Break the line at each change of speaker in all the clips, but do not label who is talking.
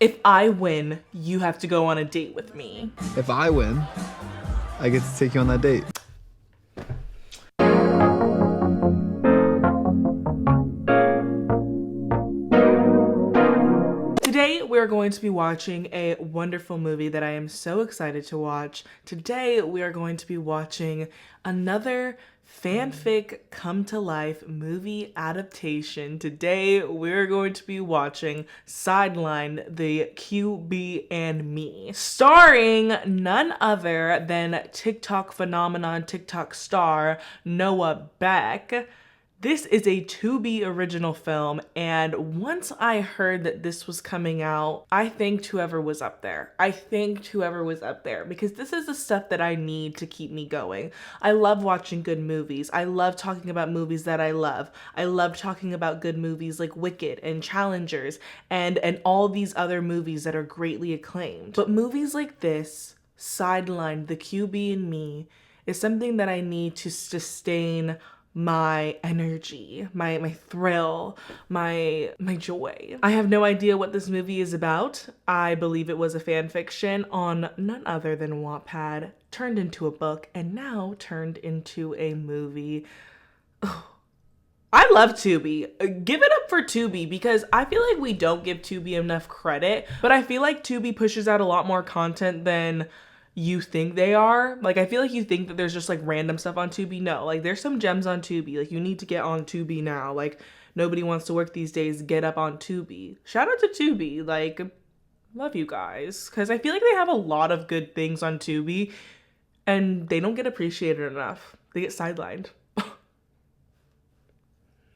If I win, you have to go on a date with me.
If I win, I get to take you on that date.
Today, we're going to be watching a wonderful movie that I am so excited to watch. Today, we are going to be watching another fanfic come to life movie adaptation. Today, we're going to be watching Sideline, the QB and Me, starring none other than TikTok phenomenon, TikTok star, Noah Beck. This is a Tubi original film, and once I heard that this was coming out, I thanked whoever was up there. Because this is the stuff that I need to keep me going. I love watching good movies. I love talking about movies that I love. I love talking about good movies like Wicked and Challengers and all these other movies that are greatly acclaimed. But movies like this, Sideline, The QB and Me, is something that I need to sustain my energy, my thrill, my joy. I have no idea what this movie is about. I believe it was a fan fiction on none other than Wattpad, turned into a book, and now turned into a movie. I love Tubi. Give it up for Tubi, because I feel like we don't give Tubi enough credit, but I feel like Tubi pushes out a lot more content than you think they are. Like, I feel like you think that there's just like random stuff on Tubi. No, like there's some gems on Tubi. Like, you need to get on Tubi now. Like, nobody wants to work these days. Get up on Tubi. Shout out to Tubi. Like, love you guys, because I feel like they have a lot of good things on Tubi and they don't get appreciated enough. They get sidelined.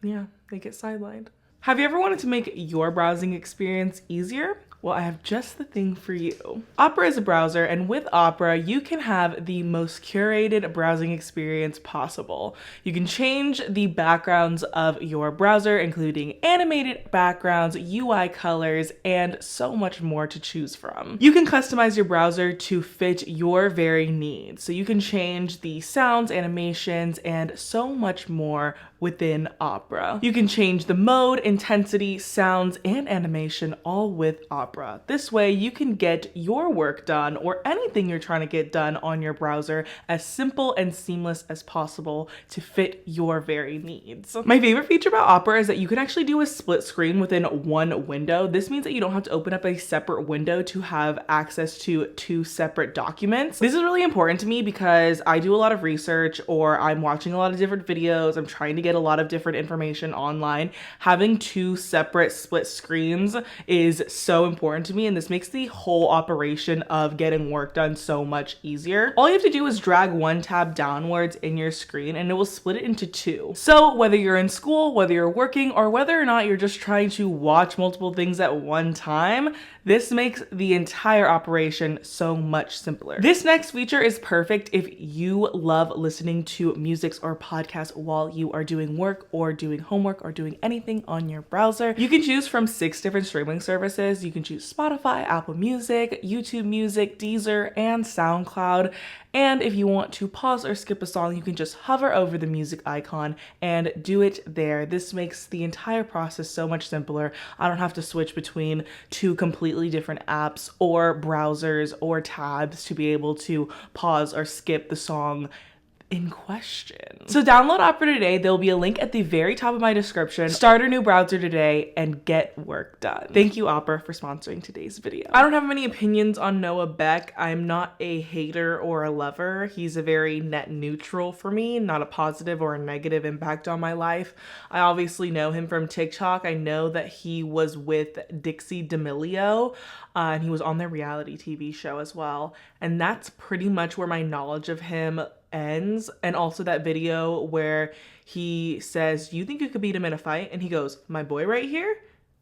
Yeah, they get sidelined. Have you ever wanted to make your browsing experience easier? Well, I have just the thing for you. Opera is a browser, and with Opera, you can have the most curated browsing experience possible. You can change the backgrounds of your browser, including animated backgrounds, UI colors, and so much more to choose from. You can customize your browser to fit your very needs. So you can change the sounds, animations, and so much more within Opera. You can change the mode, intensity, sounds, and animation all with Opera. This way you can get your work done, or anything you're trying to get done on your browser, as simple and seamless as possible to fit your very needs. My favorite feature about Opera is that you can actually do a split screen within one window. This means that you don't have to open up a separate window to have access to two separate documents. This is really important to me because I do a lot of research, or I'm watching a lot of different videos. I'm trying to get a lot of different information online. Having two separate split screens is so important to me, and this makes the whole operation of getting work done so much easier. All you have to do is drag one tab downwards in your screen and it will split it into two. So whether you're in school, whether you're working, or whether or not you're just trying to watch multiple things at one time, this makes the entire operation so much simpler. This next feature is perfect if you love listening to music or podcasts while you are doing work or doing homework or doing anything on your browser. You can choose from 6 different streaming services. You can choose Spotify, Apple Music, YouTube Music, Deezer, and SoundCloud. And if you want to pause or skip a song, you can just hover over the music icon and do it there. This makes the entire process so much simpler. I don't have to switch between two completely different apps or browsers or tabs to be able to pause or skip the song in question. So download Opera today. There'll be a link at the very top of my description. Start a new browser today and get work done. Thank you, Opera, for sponsoring today's video. I don't have many opinions on Noah Beck. I'm not a hater or a lover. He's a very net neutral for me, not a positive or a negative impact on my life. I obviously know him from TikTok. I know that he was with Dixie D'Amelio, and he was on their reality TV show as well. And that's pretty much where my knowledge of him ends. And also that video where he says, "Do you think you could beat him in a fight?" And he goes, "My boy right here?"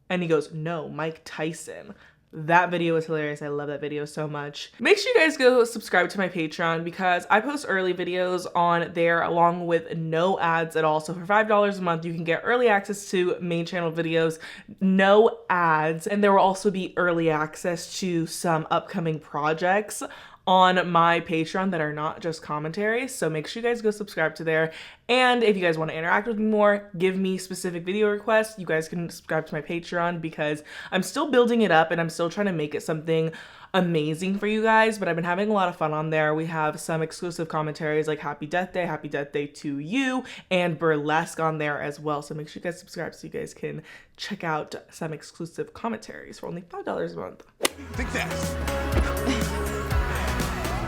And he goes, "No, Mike Tyson." That video is hilarious. I love that video so much. Make sure you guys go subscribe to my Patreon, because I post early videos on there along with no ads at all. So for $5 a month, you can get early access to main channel videos, no ads, and there will also be early access to some upcoming projects on my Patreon that are not just commentaries. So make sure you guys go subscribe to there. And if you guys want to interact with me more, give me specific video requests, you guys can subscribe to my Patreon because I'm still building it up and I'm still trying to make it something amazing for you guys, but I've been having a lot of fun on there. We have some exclusive commentaries like Happy Death Day to You, and Burlesque on there as well. So make sure you guys subscribe so you guys can check out some exclusive commentaries for only $5 a month.
Think that.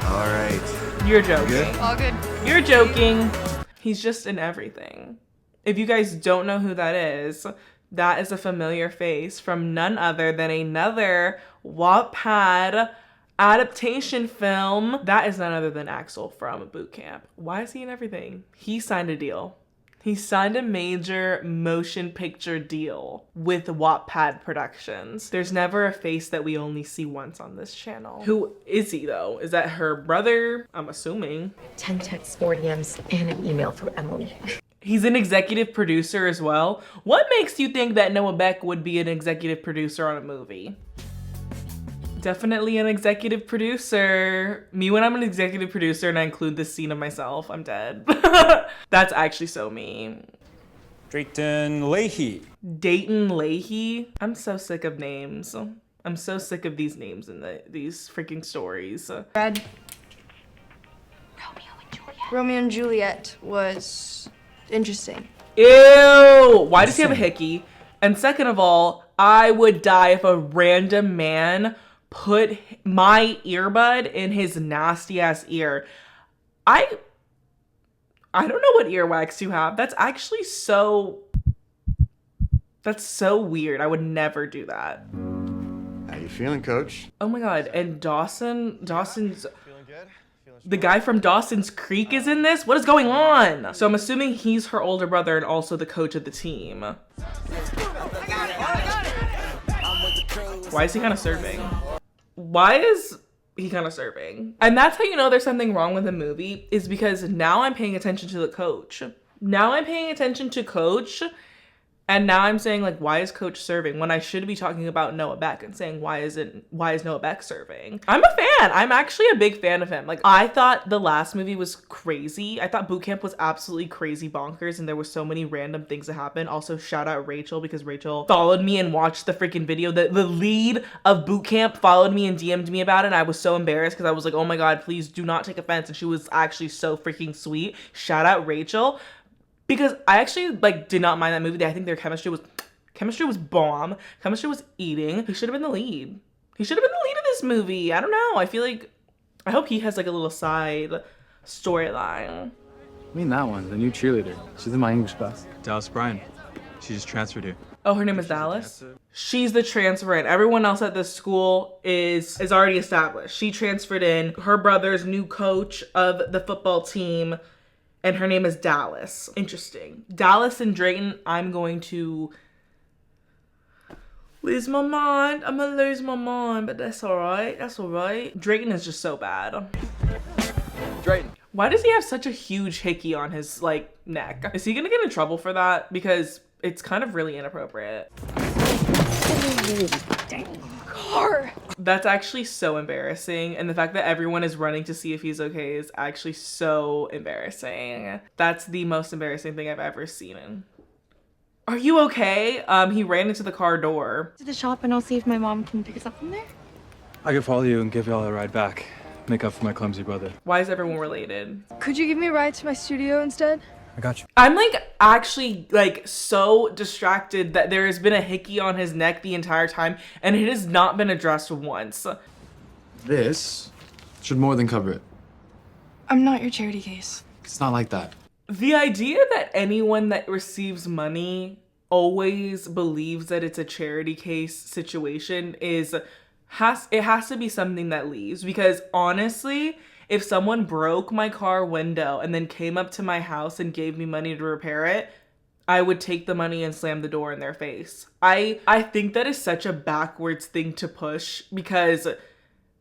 All right.
You're joking.
Good?
All good.
You're joking. He's just in everything. If you guys don't know who that is a familiar face from none other than another Wattpad adaptation film. That is none other than Axel from Boot Camp. Why is he in everything? He signed a deal. He signed a major motion picture deal with Wattpad Productions. There's never a face that we only see once on this channel. Who is he though? Is that her brother? I'm assuming.
10 texts, 4 DMs, and an email from Emily.
He's an executive producer as well. What makes you think that Noah Beck would be an executive producer on a movie? Definitely an executive producer. Me when I'm an executive producer and I include this scene of myself, I'm dead. That's actually so me.
Drayton Leahy.
Dayton Leahy. I'm so sick of names. I'm so sick of these names in these freaking stories.
Brad.
Romeo and Juliet.
Romeo and Juliet was interesting.
Ew! Why does he have a hickey? And second of all, I would die if a random man put my earbud in his nasty ass ear. I don't know what earwax you have. That's actually that's so weird. I would never do that.
How you feeling, Coach?
Oh my god, and Dawson's the guy from Dawson's Creek is in this? What is going on? So I'm assuming he's her older brother and also the coach of the team. Why is he kind of serving? Why is he kind of serving? And that's how you know there's something wrong with the movie, is because now I'm paying attention to the coach. Now I'm paying attention to Coach, and now I'm saying, like, why is Coach serving when I should be talking about Noah Beck and saying, why is Noah Beck serving? I'm a fan. I'm actually a big fan of him. Like, I thought the last movie was crazy. I thought Boot Camp was absolutely crazy bonkers, and there were so many random things that happened. Also, shout out Rachel, because Rachel followed me and watched the freaking video. The lead of Boot Camp followed me and DM'd me about it, and I was so embarrassed because I was like, oh my god, please do not take offense. And she was actually so freaking sweet. Shout out Rachel. Because I actually, like, did not mind that movie. I think their chemistry was bomb. Chemistry was eating. He should have been the lead. He should have been the lead of this movie. I don't know. I feel like, I hope he has, like, a little side storyline.
I mean that one, the new cheerleader. She's in my English class.
Dallas Bryan. She just transferred here.
Oh, her name is Dallas? She's the transfer in. Everyone else at this school is already established. She transferred in. Her brother's new coach of the football team, and her name is Dallas. Interesting. Dallas and Drayton, I'm going to lose my mind. I'm gonna lose my mind, but that's all right. That's all right. Drayton is just so bad.
Drayton.
Why does he have such a huge hickey on his, like, neck? Is he gonna get in trouble for that? Because it's kind of really inappropriate.
Car.
That's actually so embarrassing, and the fact that everyone is running to see if he's okay is actually so embarrassing. That's the most embarrassing thing I've ever seen. Are you okay? He ran into the car door.
To the shop, and I'll see if my mom can pick us up from there.
I could follow you and give y'all a ride back. Make up for my clumsy brother.
Why is everyone related?
Could you give me a ride to my studio instead?
I got you.
I'm like actually like so distracted that there has been a hickey on his neck the entire time and it has not been addressed once.
This should more than cover it.
I'm not your charity case.
It's not like that.
The idea that anyone that receives money always believes that it's a charity case situation has to be something that leaves, because honestly, if someone broke my car window and then came up to my house and gave me money to repair it, I would take the money and slam the door in their face. I think that is such a backwards thing to push, because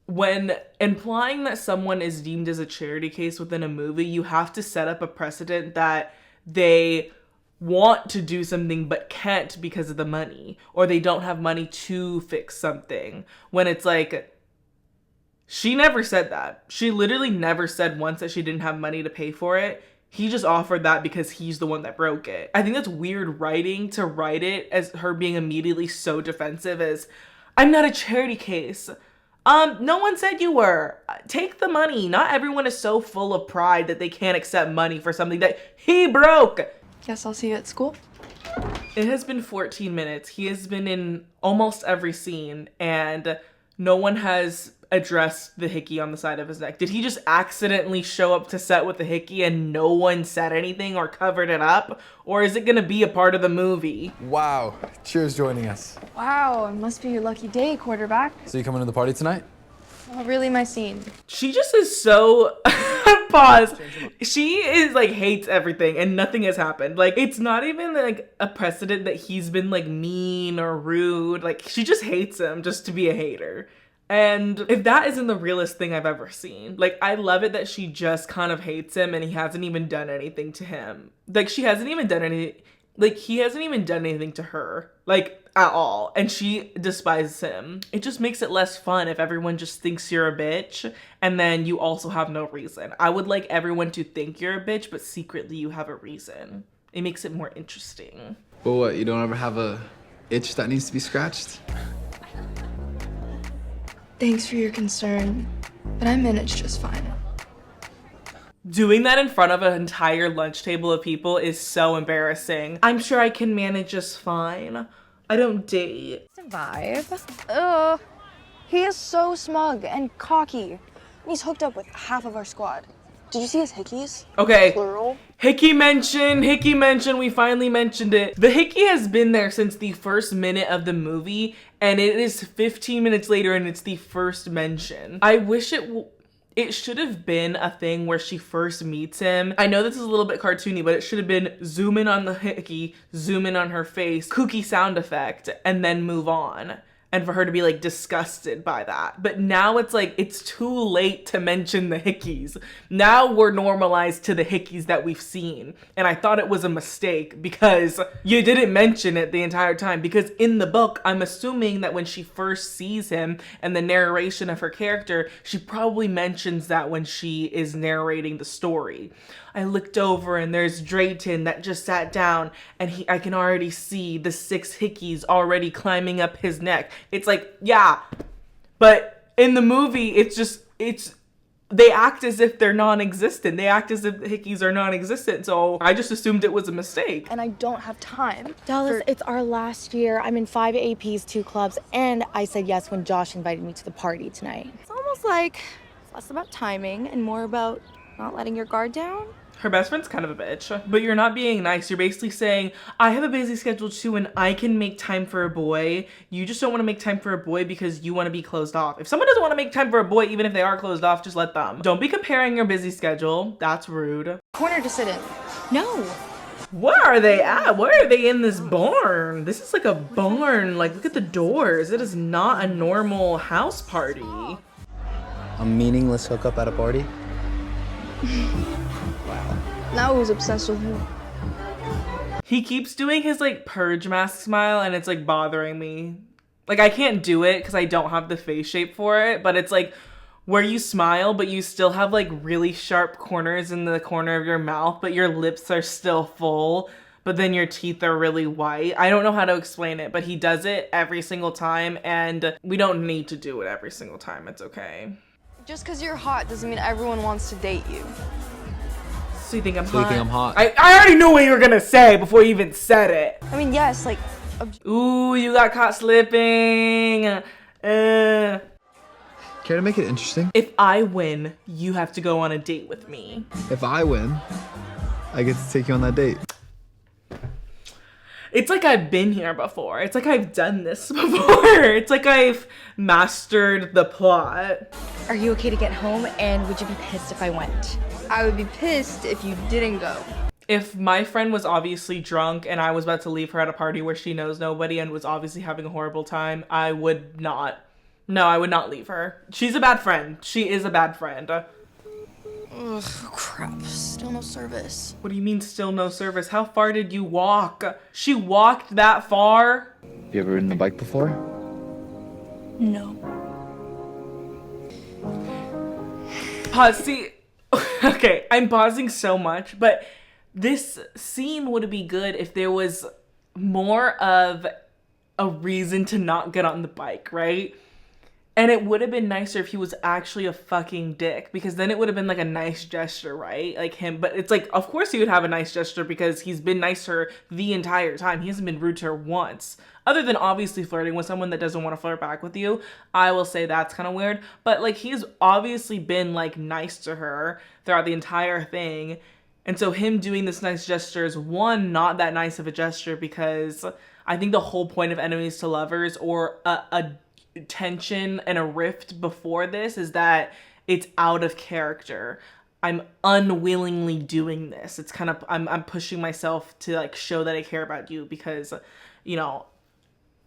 when implying that someone is deemed as a charity case within a movie, you have to set up a precedent that they want to do something but can't because of the money, or they don't have money to fix something. When it's like, She never said that. She literally never said once that she didn't have money to pay for it. He just offered that because he's the one that broke it. I think that's weird writing, to write it as her being immediately so defensive as, I'm not a charity case. No one said you were. Take the money. Not everyone is so full of pride that they can't accept money for something that he broke.
Guess I'll see you at school.
It has been 14 minutes. He has been in almost every scene and no one has addressed the hickey on the side of his neck. Did he just accidentally show up to set with the hickey and no one said anything or covered it up? Or is it gonna be a part of the movie?
Wow. Cheers joining us.
Wow, it must be your lucky day, quarterback.
So you coming to the party tonight?
Not really my scene.
She just is so pause. She is like hates everything and nothing has happened. Like it's not even like a precedent that he's been like mean or rude. Like she just hates him just to be a hater. And if that isn't the realest thing I've ever seen, like I love it that she just kind of hates him and he hasn't even done anything to him. Like she hasn't even done anything, like he hasn't even done anything to her, like at all. And she despises him. It just makes it less fun if everyone just thinks you're a bitch and then you also have no reason. I would like everyone to think you're a bitch, but secretly you have a reason. It makes it more interesting.
But what, you don't ever have a itch that needs to be scratched?
Thanks for your concern, but I manage just fine.
Doing that in front of an entire lunch table of people is so embarrassing. I'm sure I can manage just fine. I don't date.
Vibe.
He is so smug and cocky. He's hooked up with half of our squad. Did you see his hickeys?
Okay.
Plural.
Hickey mention, we finally mentioned it. The hickey has been there since the first minute of the movie, and it is 15 minutes later and it's the first mention. I wish it should have been a thing where she first meets him. I know this is a little bit cartoony, but it should have been zoom in on the hickey, zoom in on her face, kooky sound effect, and then move on. And for her to be like disgusted by that. But now it's like, it's too late to mention the hickeys. Now we're normalized to the hickeys that we've seen. And I thought it was a mistake because you didn't mention it the entire time. Because in the book, I'm assuming that when she first sees him and the narration of her character, she probably mentions that when she is narrating the story. I looked over and there's Drayton that just sat down and I can already see the 6 hickeys already climbing up his neck. It's like, yeah, but in the movie, they act as if they're non-existent. They act as if the hickeys are non-existent. So I just assumed it was a mistake.
And I don't have time.
Dallas, it's our last year. I'm in 5 APs, 2 clubs, and I said yes when Josh invited me to the party tonight. It's almost like it's less about timing and more about not letting your guard down.
Her best friend's kind of a bitch, but you're not being nice. You're basically saying, I have a busy schedule too and I can make time for a boy. You just don't want to make time for a boy because you want to be closed off. If someone doesn't want to make time for a boy, even if they are closed off, just let them. Don't be comparing your busy schedule. That's rude.
Corner to sit in.
No.
Where are they at? Where are they in this barn? This is like a barn. Like, look at the doors. It is not a normal house party.
A meaningless hookup at a party?
Now who's obsessed with him?
He keeps doing his like purge mask smile and it's like bothering me. Like I can't do it because I don't have the face shape for it, but it's like where you smile but you still have like really sharp corners in the corner of your mouth, but your lips are still full, but then your teeth are really white. I don't know how to explain it, but he does it every single time and we don't need to do it every single time. It's okay.
Just because you're hot doesn't mean everyone wants to date you.
So you think I'm
So
hot?
you think I'm hot?
I already knew what you were gonna say before you even said it.
I mean, yes, like,
Ooh, you got caught slipping.
Care to make it interesting?
If I win, you have to go on a date with me.
If I win, I get to take you on that date.
It's like I've been here before. It's like I've done this before. It's like I've mastered the plot.
Are you okay to get home, and would you be pissed if I went?
I would be pissed if you didn't go.
If my friend was obviously drunk and I was about to leave her at a party where she knows nobody and was obviously having a horrible time, I would not. No, I would not leave her. She's a bad friend. She is a bad friend.
Ugh, crap. Still no service.
What do you mean still no service? How far did you walk? She walked that far?
You ever ridden a bike before?
No.
Pause. See, okay, I'm pausing so much, but this scene would be good if there was more of a reason to not get on the bike, right? And it would have been nicer if he was actually a fucking dick, because then it would have been like a nice gesture, right? Like him, but it's like, of course he would have a nice gesture because he's been nice to her the entire time. He hasn't been rude to her once. Other than obviously flirting with someone that doesn't want to flirt back with you. I will say that's kind of weird. But like, he's obviously been like nice to her throughout the entire thing. And so him doing this nice gesture is, one, not that nice of a gesture, because I think the whole point of enemies to lovers, or a tension and a rift before this, is that it's out of character. I'm unwillingly doing this. It's kind of, I'm pushing myself to like show that I care about you because, you know,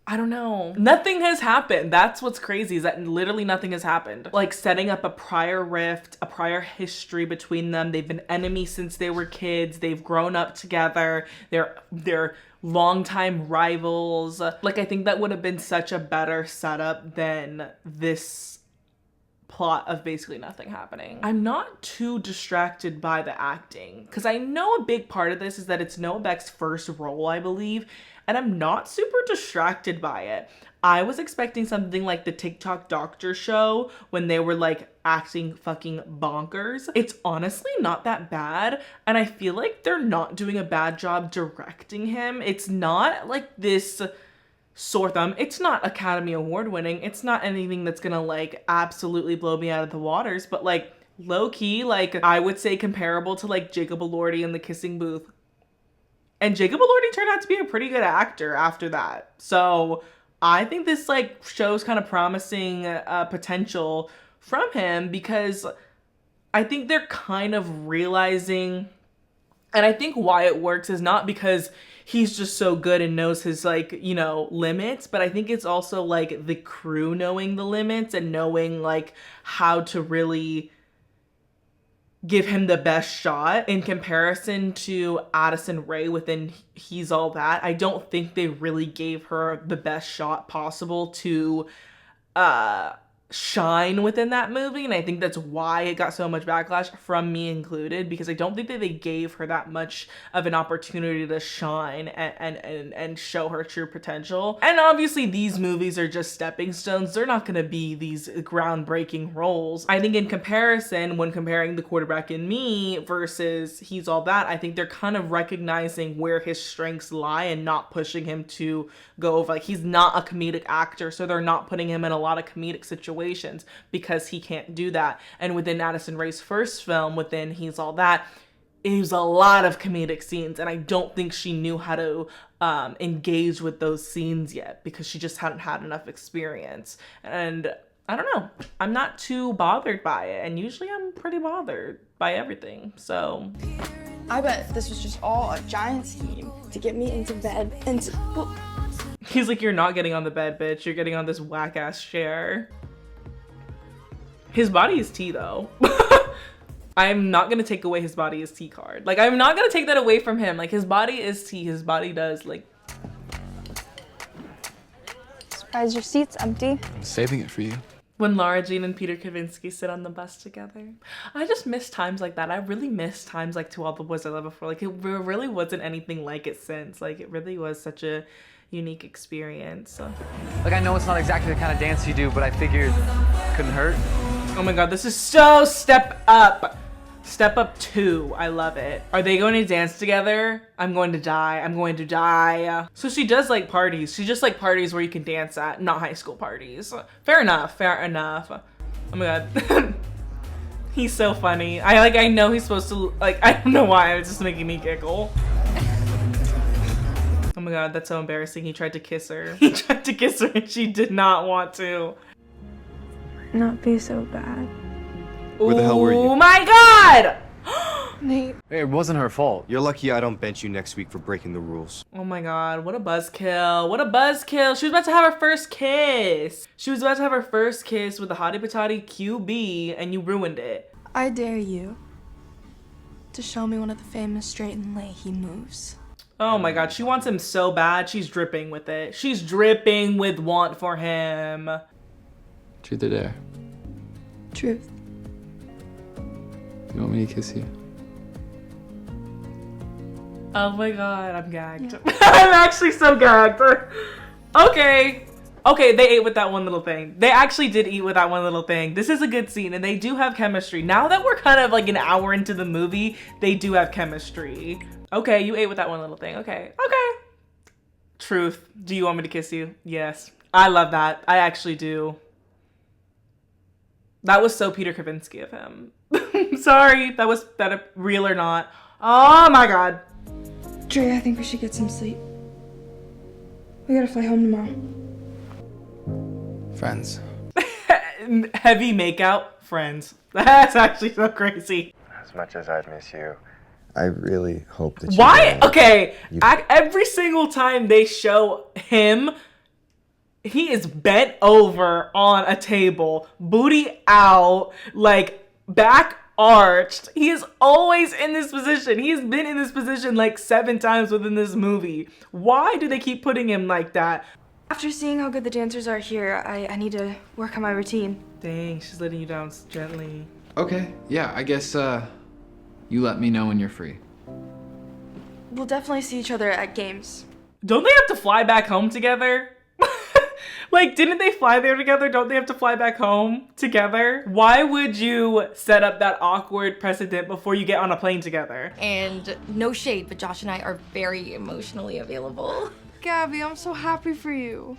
I don't know. Nothing has happened. That's what's crazy, is that literally nothing has happened. Like setting up a prior rift, a prior history between them. They've been enemies since they were kids. They've grown up together. They're longtime rivals. Like, I think that would have been such a better setup than this plot of basically nothing happening. I'm not too distracted by the acting, because I know a big part of this is that it's Noah Beck's first role, I believe, and I'm not super distracted by it. I was expecting something like the TikTok doctor show when they were like acting fucking bonkers. It's honestly not that bad, and I feel like they're not doing a bad job directing him. It's not like this sore thumb. It's not Academy Award winning. It's not anything that's gonna like absolutely blow me out of the waters, but like low key, like I would say comparable to like Jacob Elordi in The Kissing Booth. And Jacob Elordi turned out to be a pretty good actor after that. So I think this like shows kind of promising potential from him, because I think they're kind of realizing, and I think why it works is not because he's just so good and knows his like, you know, limits, but I think it's also like the crew knowing the limits and knowing like how to really give him the best shot. In comparison to Addison Rae within He's All That, I don't think they really gave her the best shot possible to shine within that movie, and I think that's why it got so much backlash, from me included, because I don't think that they gave her that much of an opportunity to shine and show her true potential. And obviously these movies are just stepping stones. They're not going to be these groundbreaking roles. I think in comparison, when comparing The Quarterback and Me versus He's All That, I think they're kind of recognizing where his strengths lie and not pushing him to go over. Like, he's not a comedic actor, so they're not putting him in a lot of comedic situations because he can't do that. And within Addison Rae's first film, within He's All That, it was a lot of comedic scenes, and I don't think she knew how to engage with those scenes yet, because she just hadn't had enough experience. And I don't know, I'm not too bothered by it, and usually I'm pretty bothered by everything, so.
I bet this was just all a giant scheme to get me into bed and to...
He's like, you're not getting on the bed, bitch. You're getting on this whack-ass chair. His body is tea, though. I'm not gonna take away his body is tea card. Like, I'm not gonna take that away from him. Like, his body is tea. His body does, like...
Surprised your seat's empty.
I'm saving it for you.
When Lara Jean and Peter Kavinsky sit on the bus together. I just miss times like that. I really miss times like To All the Boys I Loved Before. Like, it really wasn't anything like it since. Like, it really was such a unique experience.
Like, I know it's not exactly the kind of dance you do, but I figured it couldn't hurt.
Oh my god, this is so Step Up. Step Up 2. I love it. Are they going to dance together? I'm going to die. I'm going to die. So she does like parties. She just like parties where you can dance at, not high school parties. Fair enough. Fair enough. Oh my god. He's so funny. I know he's supposed to, like, I don't know why. It's just making me giggle. Oh my god, that's so embarrassing. He tried to kiss her. He tried to kiss her and she did not want to.
Not be so bad.
Where the hell were you?
Oh my god!
Nate.
Hey, it wasn't her fault.
You're lucky I don't bench you next week for breaking the rules.
Oh my god, what a buzzkill. What a buzzkill. She was about to have her first kiss. She was about to have her first kiss with the hottie patati QB and you ruined it.
I dare you to show me one of the famous straight and Leahy moves.
Oh my god, she wants him so bad. She's dripping with it. She's dripping with want for him.
Truth or dare?
Truth.
You want me to kiss you?
Oh my god, I'm gagged. I'm actually so gagged. Okay. Okay, they ate with that one little thing. They actually did eat with that one little thing. This is a good scene, and they do have chemistry. Now that we're kind of like an hour into the movie, they do have chemistry. Okay, you ate with that one little thing. Okay, okay. Truth, do you want me to kiss you? Yes. I love that. I actually do. That was so Peter Kavinsky of him. Sorry, that was real or not. Oh my god.
Dre, I think we should get some sleep. We gotta fly home tomorrow.
Friends.
Heavy makeout, friends. That's actually so crazy.
As much as I miss you, I really hope that
Why? Okay, every single time they show him, he is bent over on a table, booty out, like back arched. He is always in this position. He's been in this position like 7 times within this movie. Why do they keep putting him like that?
After seeing how good the dancers are here, I need to work on my routine.
Dang, she's letting you down gently.
Okay, yeah, I guess, you let me know when you're free.
We'll definitely see each other at games.
Don't they have to fly back home together? Like, didn't they fly there together? Don't they have to fly back home together? Why would you set up that awkward precedent before you get on a plane together?
And no shade, but Josh and I are very emotionally available.
Gabby, I'm so happy for you.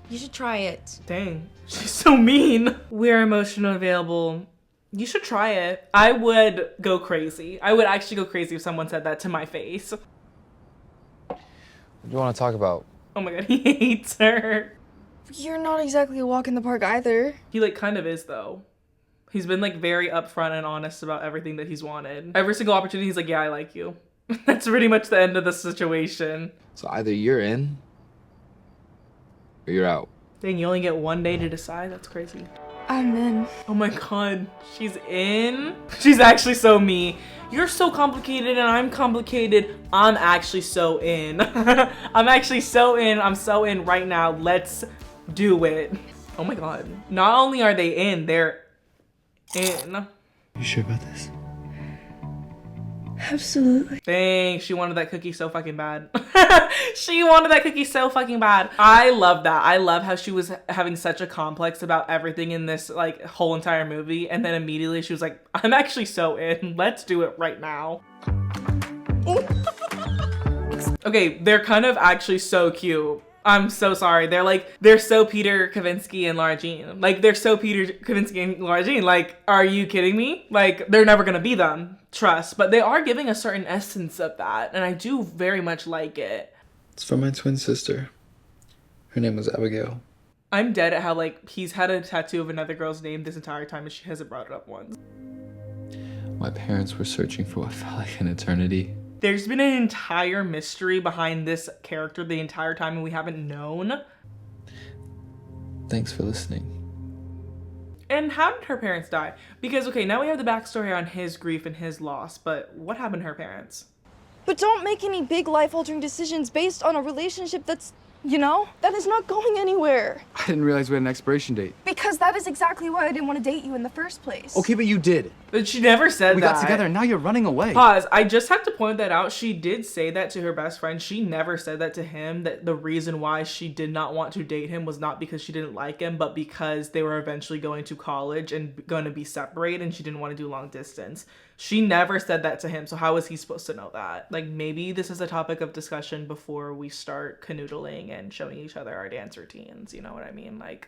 You should try it.
Dang, she's so mean. We're emotionally available. You should try it. I would go crazy. I would actually go crazy if someone said that to my face.
What do you want to talk about?
Oh my god, he hates her.
You're not exactly a walk in the park either.
He like kind of is though. He's been like very upfront and honest about everything that he's wanted. Every single opportunity he's like, yeah, I like you. That's pretty much the end of the situation.
So either you're in, or you're out.
Dang, you only get 1 day to decide? That's crazy.
I'm in.
Oh my god, she's in? She's actually so me. You're so complicated and I'm complicated. I'm actually so in. I'm actually so in. I'm so in right now. Let's do it. Oh my god. Not only are they in, they're in.
You sure about this?
Absolutely.
Dang, she wanted that cookie so fucking bad. She wanted that cookie so fucking bad. I love that. I love how she was having such a complex about everything in this like whole entire movie. And then immediately she was like, I'm actually so in. Let's do it right now. Okay, they're kind of actually so cute. I'm so sorry. They're so Peter Kavinsky and Lara Jean. Like, they're so Peter Kavinsky and Lara Jean. Like, are you kidding me? Like, they're never gonna be them. Trust. But they are giving a certain essence of that. And I do very much like it.
It's from my twin sister. Her name was Abigail.
I'm dead at how, like, he's had a tattoo of another girl's name this entire time and she hasn't brought it up once.
My parents were searching for what felt like an eternity.
There's been an entire mystery behind this character the entire time and we haven't known.
Thanks for listening.
And how did her parents die? Because, okay, now we have the backstory on his grief and his loss, but what happened to her parents?
But don't make any big life-altering decisions based on a relationship that's, you know, that is not going anywhere.
I didn't realize we had an expiration date.
Because that is exactly why I didn't want to date you in the first place.
Okay, but you did.
But she never said
We
that.
got together and now you're running away.
Pause. I just have to point that out. She did say that to her best friend. She never said that to him, that the reason why she did not want to date him was not because she didn't like him, but because they were eventually going to college and going to be separated and she didn't want to do long distance. She never said that to him, so how was he supposed to know that? Like, maybe this is a topic of discussion before we start canoodling and showing each other our dance routines, you know what I mean? Like...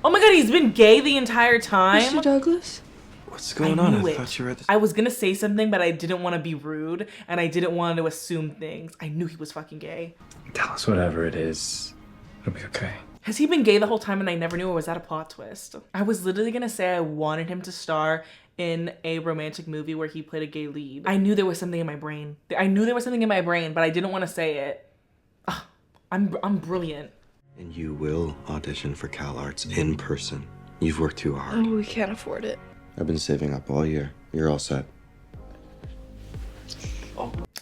Oh my god, he's been gay the entire time?
Mr. Douglas?
What's
I
going on?
knew
I
it.
thought you were at the...
I was gonna say something, but I didn't want to be rude, and I didn't want to assume things. I knew he was fucking gay.
Tell us whatever it is. It'll be okay.
Has he been gay the whole time and I never knew, or was that a plot twist? I was literally gonna say I wanted him to star in a romantic movie where he played a gay lead. I knew there was something in my brain. I knew there was something in my brain, but I didn't want to say it. Ugh, I'm brilliant.
And you will audition for Cal Arts in person. You've worked too hard.
Oh, we can't afford it.
I've been saving up all year. You're all set.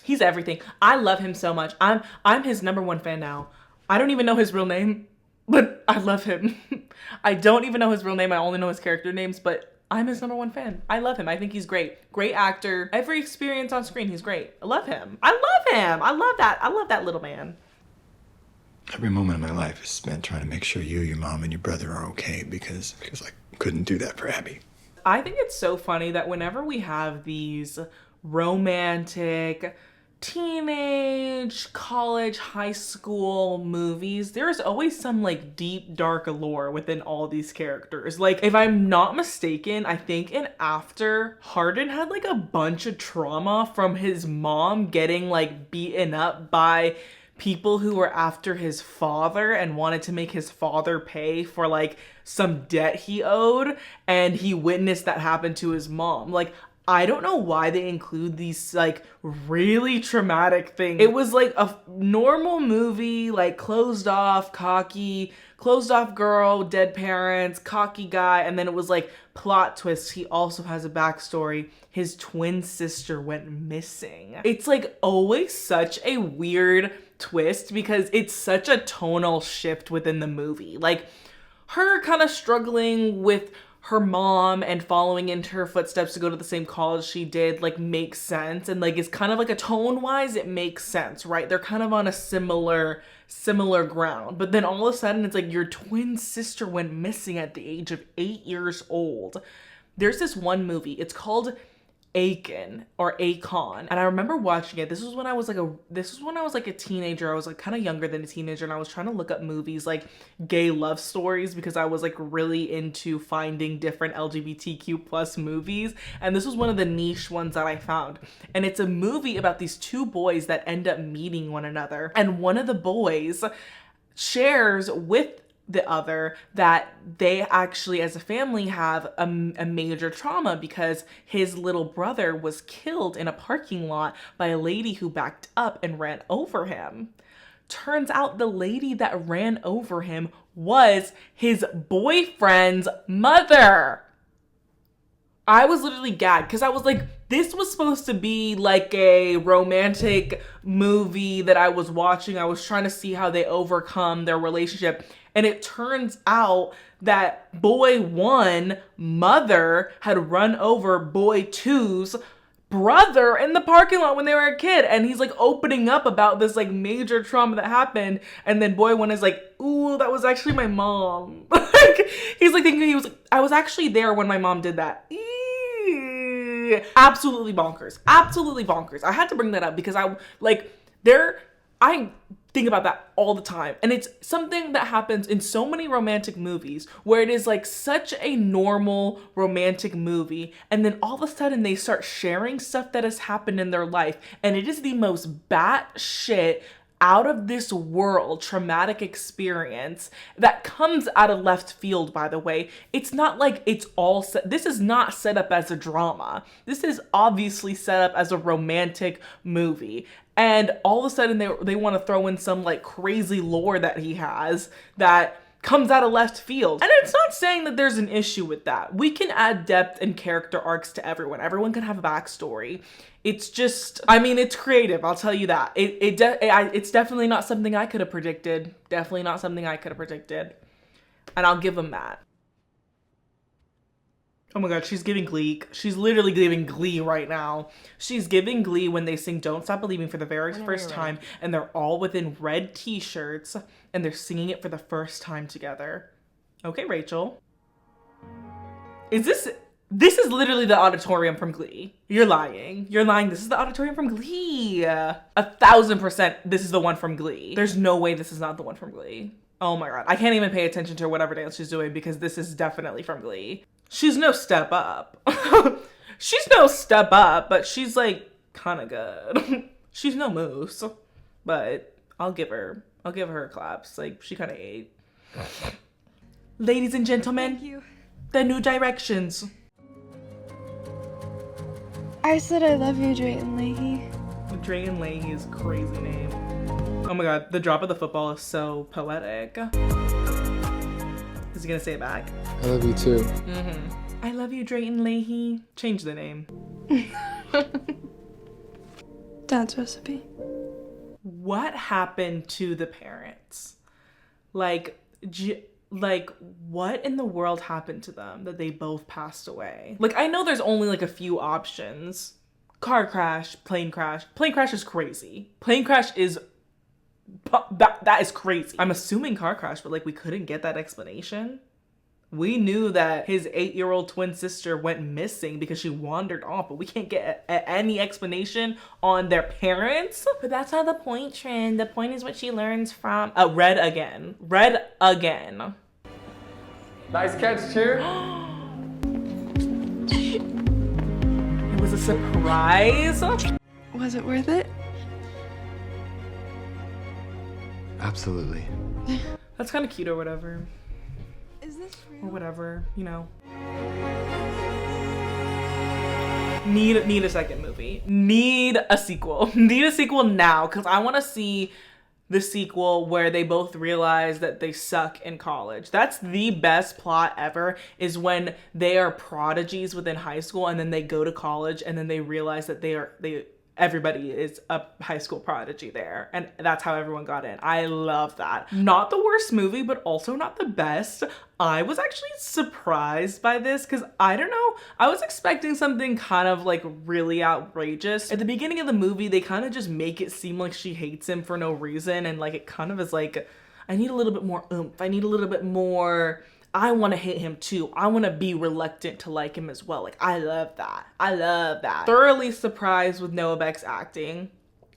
He's everything. I love him so much. I'm his #1 fan now. I don't even know his real name. but I love him. I don't even know his real name. I only know his character names, but I'm his number one fan. I love him. I think he's great. Great actor. Every experience on screen, he's great. I love him. I love him. I love that. I love that little man.
Every moment of my life is spent trying to make sure you, your mom, and your brother are okay because I couldn't do that for Abby.
I think it's so funny that whenever we have these romantic, teenage, college, high school movies, there's always some like deep, dark lore within all these characters. Like, if I'm not mistaken, I think in After, Hardin had like a bunch of trauma from his mom getting like beaten up by people who were after his father and wanted to make his father pay for like some debt he owed, and he witnessed that happen to his mom. Like, I don't know why they include these like really traumatic things. It was like a normal movie, like closed off, cocky, closed off girl, dead parents, cocky guy, and then it was like plot twist. He also has a backstory. His twin sister went missing. It's like always such a weird twist because it's such a tonal shift within the movie. Like, her kind of struggling with her mom and following into her footsteps to go to the same college she did, like, makes sense. And like, it's kind of like a tone-wise, it makes sense, right? They're kind of on a similar ground. But then all of a sudden, it's like your twin sister went missing at the age of 8 years old. There's this one movie, it's called Aiken or Akon, and I remember watching it. This was when I was like a teenager. I was like kind of younger than a teenager, and I was trying to look up movies like gay love stories because I was like really into finding different LGBTQ plus movies, and this was one of the niche ones that I found. And it's a movie about these two boys that end up meeting one another, and one of the boys shares with the other that they actually as a family have a major trauma because his little brother was killed in a parking lot by a lady who backed up and ran over him. Turns out the lady that ran over him was his boyfriend's mother. I was literally gagged because I was like, this was supposed to be like a romantic movie that I was watching. I was trying to see how they overcome their relationship. And it turns out that boy one mother had run over boy two's brother in the parking lot when they were a kid. And he's like opening up about this like major trauma that happened. And then boy one is like, ooh, that was actually my mom. Like, he's like thinking I was actually there when my mom did that. Absolutely bonkers. Absolutely bonkers. I had to bring that up because I think about that all the time. And it's something that happens in so many romantic movies where it is like such a normal romantic movie. And then all of a sudden they start sharing stuff that has happened in their life. And it is the most batshit out of this world traumatic experience that comes out of left field, by the way. It's not like it's all set. This is not set up as a drama. This is obviously set up as a romantic movie. And all of a sudden they want to throw in some like crazy lore that he has that comes out of left field. And it's not saying that there's an issue with that. We can add depth and character arcs to everyone. Everyone can have a backstory. It's just, I mean, it's creative, I'll tell you that. It's definitely not something I could have predicted. Definitely not something I could have predicted. And I'll give them that. Oh my God, she's giving Glee. She's literally giving Glee right now. She's giving Glee when they sing Don't Stop Believing for the very first time, and they're all within red t-shirts, and they're singing it for the first time together. Okay, Rachel. This is literally the auditorium from Glee. You're lying. You're lying. This is the auditorium from Glee. 1,000% this is the one from Glee. There's no way this is not the one from Glee. Oh my God. I can't even pay attention to whatever dance she's doing because this is definitely from Glee. She's no Step Up. She's no Step Up, but she's like kind of good. She's no Moose, but I'll give her claps. Like, she kind of ate. Ladies and gentlemen,
Thank you.
the New Directions.
I said I love you, Drayton Leahy.
Drayton Leahy is a crazy name. Oh my God, the drop of the football is so poetic. Is he gonna say it back?
I love you too.
I love you, Drayton Leahy. Change the name.
Dad's recipe.
What happened to the parents? Like, Like, what in the world happened to them that they both passed away? Like, I know there's only like a few options. Car crash, plane crash. Plane crash is crazy. Plane crash is, that is crazy. I'm assuming car crash, but like we couldn't get that explanation. We knew that his 8-year-old twin sister went missing because she wandered off, but we can't get any explanation on their parents. But that's not the point, Trin. The point is what she learns from Red again. Red again.
Nice catch, Cheer.
It was a surprise.
Was it worth it?
Absolutely.
That's kind of cute or whatever.
Is this real?
Or whatever, you know. Need a second movie. Need a sequel. Need a sequel now, because I want to see the sequel where they both realize that they suck in college. That's the best plot ever, is when they are prodigies within high school and then they go to college and then they realize that everybody is a high school prodigy there. And that's how everyone got in. I love that. Not the worst movie, but also not the best. I was actually surprised by this because I don't know. I was expecting something kind of like really outrageous. At the beginning of the movie, they kind of just make it seem like she hates him for no reason. And like, it kind of is like, I need a little bit more oomph. I need a little bit more, I want to hate him too. I want to be reluctant to like him as well. Like, I love that. I love that. Thoroughly surprised with Noah Becks acting.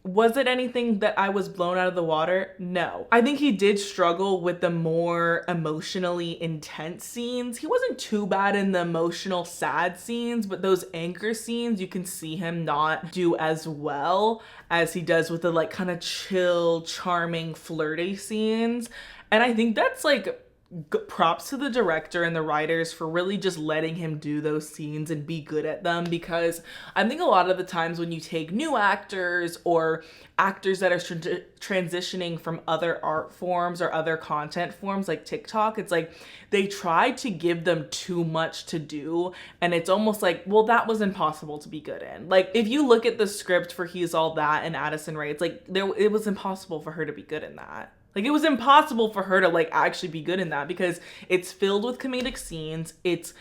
Was it anything that I was blown out of the water? No. I think he did struggle with the more emotionally intense scenes. He wasn't too bad in the emotional sad scenes, but those anchor scenes, you can see him not do as well as he does with the like kind of chill, charming, flirty scenes. And I think that's like, props to the director and the writers for really just letting him do those scenes and be good at them, because I think a lot of the times when you take new actors or actors that are transitioning from other art forms or other content forms like TikTok, it's like they try to give them too much to do, and it's almost like, well, that was impossible to be good in. Like, if you look at the script for He's All That and Addison Rae, it's like it was impossible for her to be good in that. Like, it was impossible for her to like actually be good in that, because it's filled with comedic scenes. It's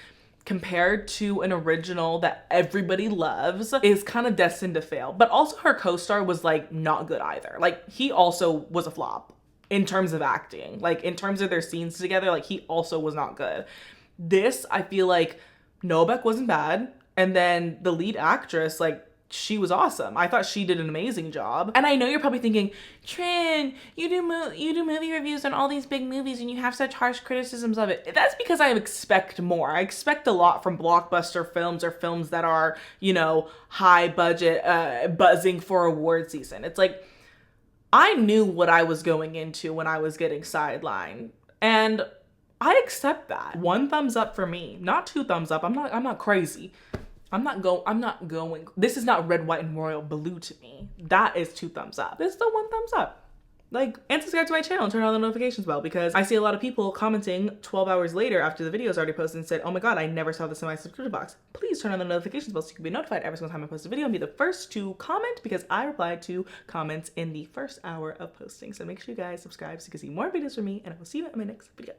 compared to an original that everybody loves, is kind of destined to fail. But also her co-star was like not good either. Like, he also was a flop in terms of acting. Like, in terms of their scenes together, like he also was not good. This, I feel like Noah Beck wasn't bad. And then the lead actress, like, she was awesome. I thought she did an amazing job. And I know you're probably thinking, Trin, you do movie reviews on all these big movies and you have such harsh criticisms of it. That's because I expect more. I expect a lot from blockbuster films or films that are, you know, high budget, buzzing for award season. It's like, I knew what I was going into when I was getting sidelined. And I accept that. 1 thumbs up for me, not 2 thumbs up. I'm not crazy. I'm not going. This is not red, white, and royal blue to me. That is 2 thumbs up. This is still 1 thumbs up. Like, and subscribe to my channel and turn on the notifications bell, because I see a lot of people commenting 12 hours later after the video is already posted and said, oh my God, I never saw this in my subscription box. Please turn on the notifications bell so you can be notified every single time I post a video and be the first to comment, because I reply to comments in the first hour of posting. So make sure you guys subscribe so you can see more videos from me, and I will see you in my next video.